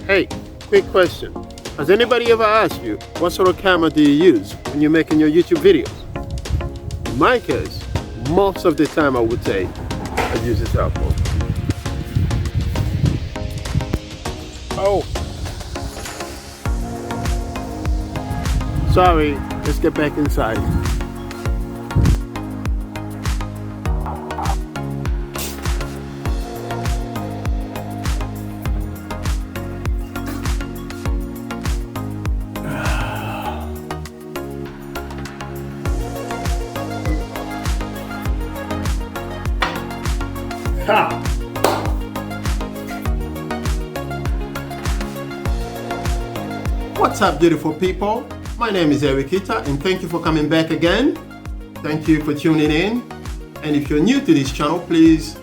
Hey, quick question. Has anybody ever asked you what sort of camera do you use when you're making your YouTube videos? In my case, most of the time I would say I use a cell phone. Oh. Sorry, let's get back inside. What's up, beautiful people? My name is Andriod, and thank you for coming back again. Thank you for tuning in. And if you're new to this channel, please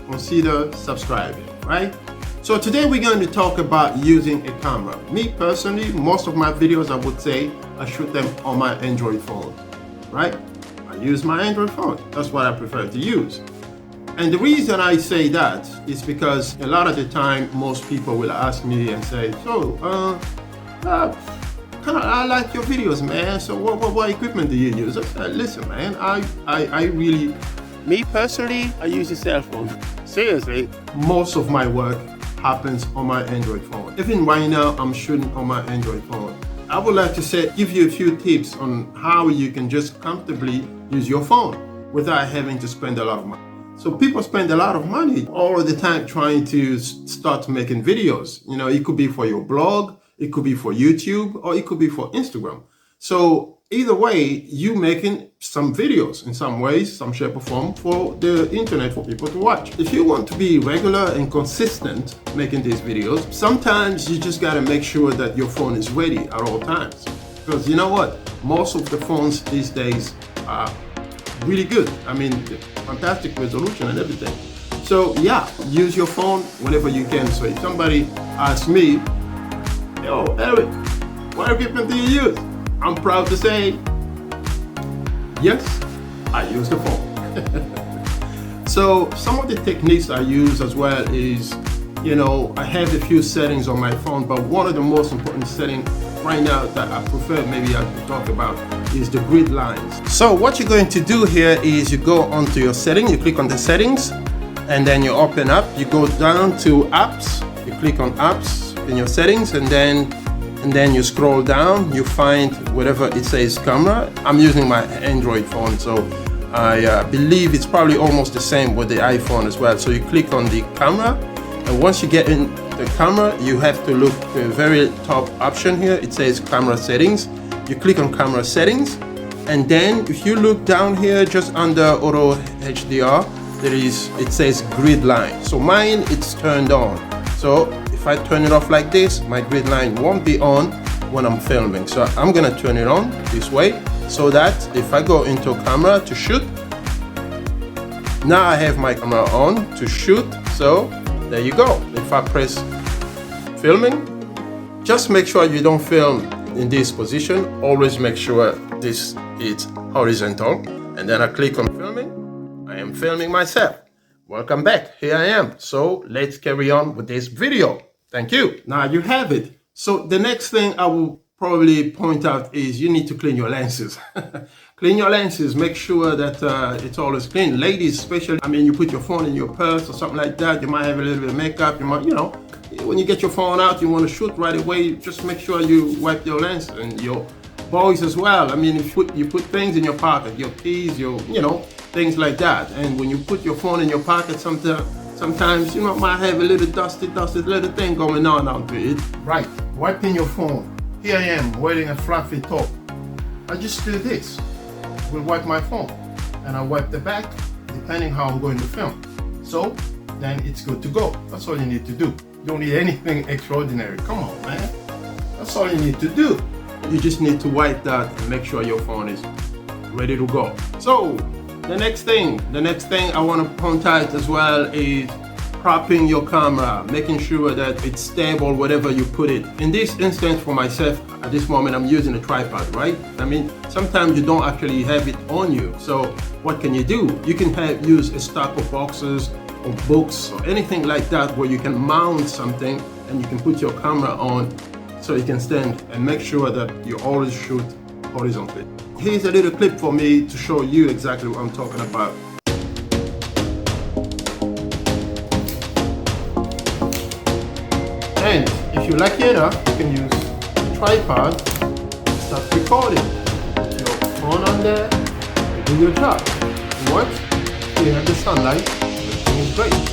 consider subscribing, right? So today we're going to talk about using a camera. Me personally, most of my videos, I would say, I shoot them on my Android phone, right? I use my Android phone. That's what I prefer to use. And the reason I say that is because a lot of the time, most people will ask me and say, so, I like your videos, man. So what equipment do you use? I said, listen, man, I really, me personally, I use a cell phone. Seriously, most of my work happens on my Android phone. Even right now, I'm shooting on my Android phone. I would like to give you a few tips on how you can just comfortably use your phone without having to spend a lot of money. So people spend a lot of money all the time trying to start making videos. You know, it could be for your blog, it could be for YouTube, or it could be for Instagram. So either way, you making some videos in some ways, some shape or form for the internet for people to watch. If you want to be regular and consistent making these videos, sometimes you just gotta make sure that your phone is ready at all times. Because you know what? Most of the phones these days are really good. I mean, fantastic resolution and everything. So yeah, use your phone whenever you can. So if somebody asks me, yo, Eric, what equipment do you use? I'm proud to say, yes, I use the phone. So some of the techniques I use as well is, you know, I have a few settings on my phone, but one of the most important settings right now that I prefer, maybe I could talk about, is the grid lines. So what you're going to do here is you go onto your setting, you click on the settings, and then you open up, you go down to apps, you click on apps in your settings, and then you scroll down, you find whatever it says camera. I'm using my Android phone, so I believe it's probably almost the same with the iPhone as well. So you click on the camera, and once you get in the camera, you have to look at the very top option here. It says camera settings. You click on camera settings, and then if you look down here just under auto HDR, it says grid line. So mine, it's turned on. So if I turn it off like this, my grid line won't be on when I'm filming. So I'm gonna turn it on this way so that if I go into camera to shoot, now I have my camera on to shoot. So there you go. If I press filming, just make sure you don't film in this position. Always make sure this is horizontal, and then I click on filming. I am filming myself. Welcome back, here I am. So let's carry on with this video. Thank you. Now you have it. So the next thing I will probably point out is you need to clean your lenses. Clean your lenses, make sure that it's always clean. Ladies especially, I mean, you put your phone in your purse or something like that, you might have a little bit of makeup, you might, you know, when you get your phone out, you want to shoot right away, just make sure you wipe your lens. And your boys as well. I mean, if you put things in your pocket, your keys, you know, things like that. And when you put your phone in your pocket, sometimes you know, might have a little dusty little thing going on onto it. Right, wiping your phone. Here I am, wearing a fluffy top. I just do this. Will wipe my phone, and I wipe the back, depending how I'm going to film. So then it's good to go. That's all you need to do. You don't need anything extraordinary. Come on, man. That's all you need to do. You just need to wipe that and make sure your phone is ready to go. So the next thing I want to point out as well is propping your camera, making sure that it's stable wherever you put it. In this instance for myself, at this moment I'm using a tripod, right? I mean, sometimes you don't actually have it on you. So what can you do? You can use a stack of boxes or books or anything like that where you can mount something and you can put your camera on so you can stand and make sure that you always shoot horizontally. Here's a little clip for me to show you exactly what I'm talking about. And if you're lucky enough, you can use a tripod to start recording. Put your phone on there, you do your job. It works, you have the sunlight, everything is great.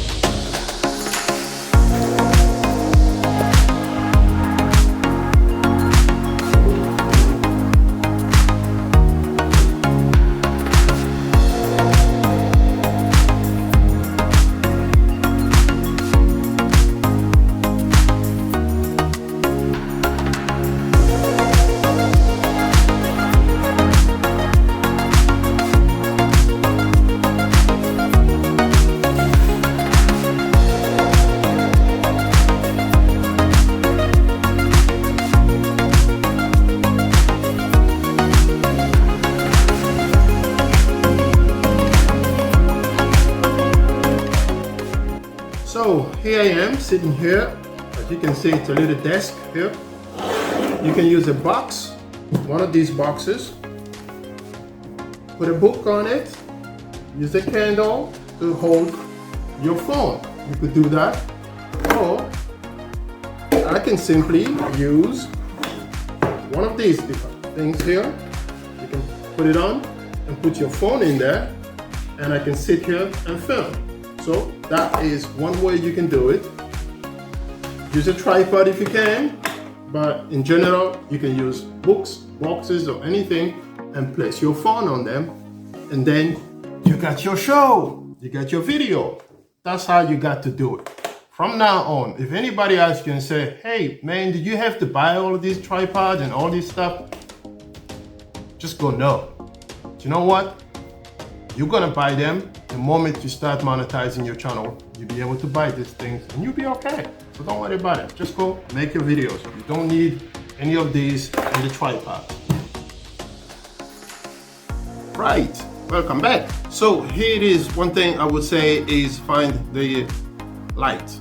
So here I am sitting here. As you can see, it's a little desk here. You can use a box, one of these boxes, put a book on it, use a candle to hold your phone. You could do that, or I can simply use one of these things here. You can put it on and put your phone in there, and I can sit here and film. So that is one way you can do it. Use a tripod if you can, but in general, you can use books, boxes, or anything and place your phone on them. And then you got your show, you got your video. That's how you got to do it. From now on, if anybody asks you and say, hey man, did you have to buy all of these tripods and all this stuff? Just go no. You know what? You're gonna buy them the moment you start monetizing your channel. You'll be able to buy these things and you'll be okay. So don't worry about it. Just go make your videos. You don't need any of these on the tripod. Right, welcome back. So here it is. One thing I would say is find the light.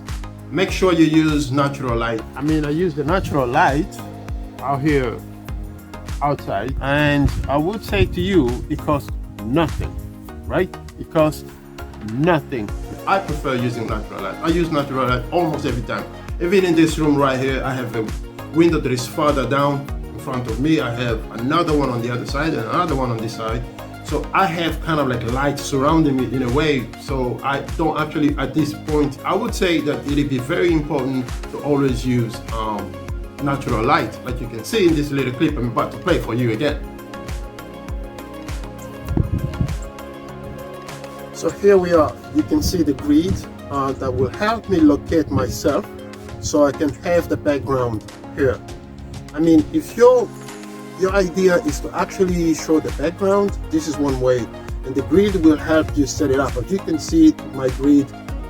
Make sure you use natural light. I mean, I use the natural light out here outside, and I would say to you, it costs nothing. Right? It costs nothing. I prefer using natural light. I use natural light almost every time. Even in this room right here, I have a window that is farther down in front of me. I have another one on the other side and another one on this side. So I have kind of like light surrounding me in a way. So I don't actually, at this point, I would say that it'd be very important to always use natural light. Like you can see in this little clip I'm about to play for you again. So here we are. You can see the grid that will help me locate myself so I can have the background here. I mean, if your idea is to actually show the background, this is one way, and the grid will help you set it up. As you can see, my grid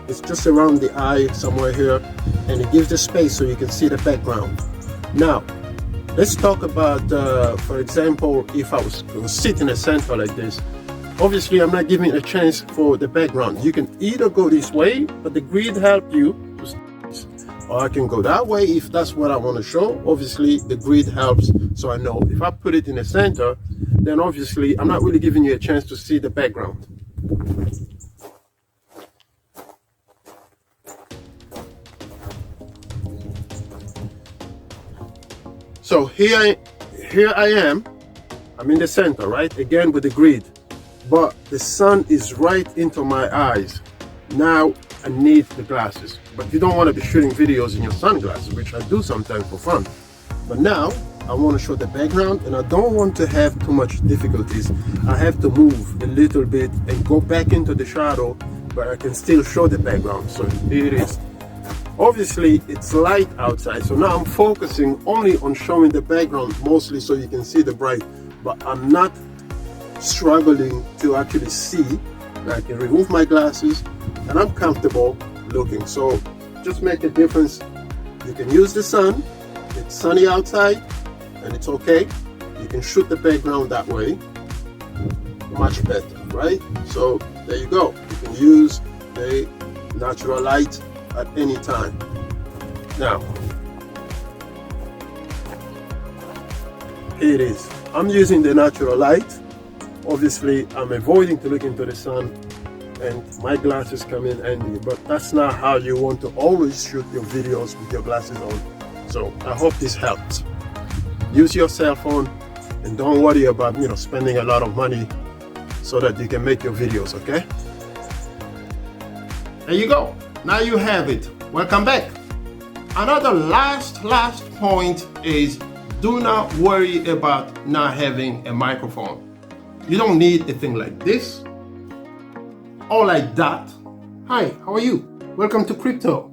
is just around the eye somewhere here, and it gives the space so you can see the background. Now, let's talk about, for example, if I was going to sit in a center like this. Obviously, I'm not giving a chance for the background. You can either go this way, but the grid help you to stay, or I can go that way if that's what I want to show. Obviously, the grid helps, so I know if I put it in the center, then obviously I'm not really giving you a chance to see the background. So here I am. I'm in the center, right? Again with the grid. But the sun is right into my eyes. Now I need the glasses. But you don't want to be shooting videos in your sunglasses, which I do sometimes for fun. But now I want to show the background, and I don't want to have too much difficulties. I have to move a little bit and go back into the shadow, but I can still show the background. So here it is. Obviously it's light outside, so now I'm focusing only on showing the background mostly so you can see the bright, but I'm not struggling to actually see. I can remove my glasses and I'm comfortable looking. So just make a difference. You can use the sun. It's sunny outside and it's okay. You can shoot the background that way much better, right? So there you go. You can use the natural light at any time. Now, here it is. I'm using the natural light. Obviously, I'm avoiding to look into the sun, and my glasses come in handy, but that's not how you want to always shoot your videos with your glasses on. So I hope this helps. Use your cell phone and don't worry about, spending a lot of money so that you can make your videos, okay? There you go. Now you have it. Welcome back. Another last point is, do not worry about not having a microphone. You don't need a thing like this or like that. Hi, how are you? Welcome to crypto.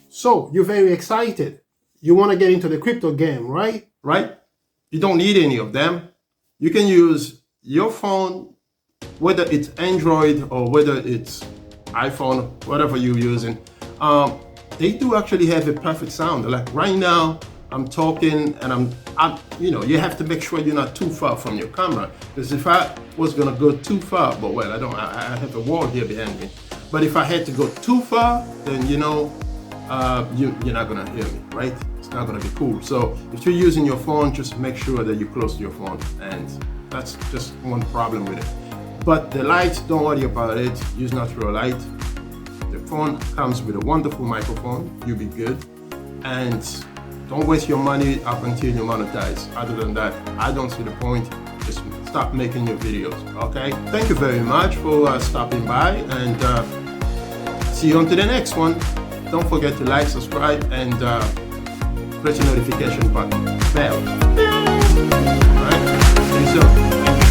So you're very excited. You want to get into the crypto game, right? Right? You don't need any of them. You can use your phone, whether it's Android or whether it's iPhone, whatever you're using. They do actually have a perfect sound. Like right now, I'm talking and you have to make sure you're not too far from your camera, because if I was gonna go too far, I have a wall here behind me. But if I had to go too far, then you're not gonna hear me, right? It's not gonna be cool. So if you're using your phone, just make sure that you're close to your phone, and that's just one problem with it. But the light, don't worry about it. Use natural light. The phone comes with a wonderful microphone. You'll be good. And don't waste your money up until you monetize. Other than that, I don't see the point. Just stop making your videos, okay? Thank you very much for stopping by, and see you on to the next one. Don't forget to like, subscribe, and press the notification button. Bell. All right? See you soon.